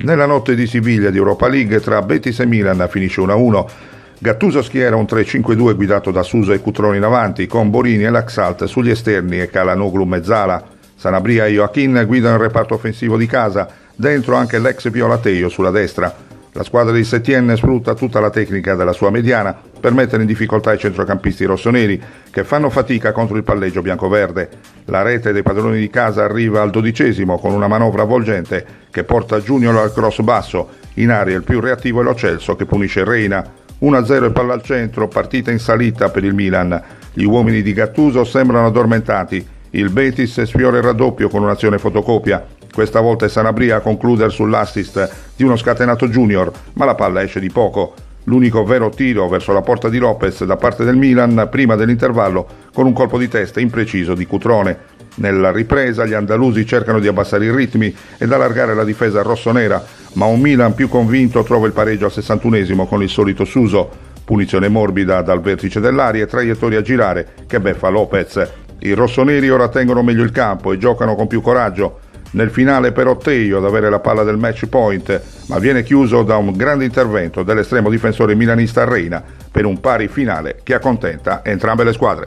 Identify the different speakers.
Speaker 1: Nella notte di Siviglia di Europa League tra Betis e Milan finisce 1-1. Gattuso schiera un 3-5-2 guidato da Suso e Cutrone in avanti, con Borini e Laxalt sugli esterni e Calhanoglu mezzala. Sanabria e Joachim guidano il reparto offensivo di casa, dentro anche l'ex Violateo sulla destra. La squadra di Setien sfrutta tutta la tecnica della sua mediana per mettere in difficoltà i centrocampisti rossoneri, che fanno fatica contro il palleggio biancoverde. La rete dei padroni di casa arriva al 12° con una manovra avvolgente che porta Junior al cross basso. In aria il più reattivo è Lo Celso, che punisce Reina. 1-0 e palla al centro, partita in salita per il Milan. Gli uomini di Gattuso sembrano addormentati. Il Betis sfiora il raddoppio con un'azione fotocopia. Questa volta è Sanabria a concludere sull'assist di uno scatenato Junior, ma la palla esce di poco. L'unico vero tiro verso la porta di Lopez da parte del Milan prima dell'intervallo con un colpo di testa impreciso di Cutrone. Nella ripresa gli andalusi cercano di abbassare i ritmi ed allargare la difesa rossonera, ma un Milan più convinto trova il pareggio al 61° con il solito Suso. Punizione morbida dal vertice dell'aria e traiettoria a girare che beffa Lopez. I rossoneri ora tengono meglio il campo e giocano con più coraggio. Nel finale però Teio ad avere la palla del match point, ma viene chiuso da un grande intervento dell'estremo difensore milanista Reina per un pari finale che accontenta entrambe le squadre.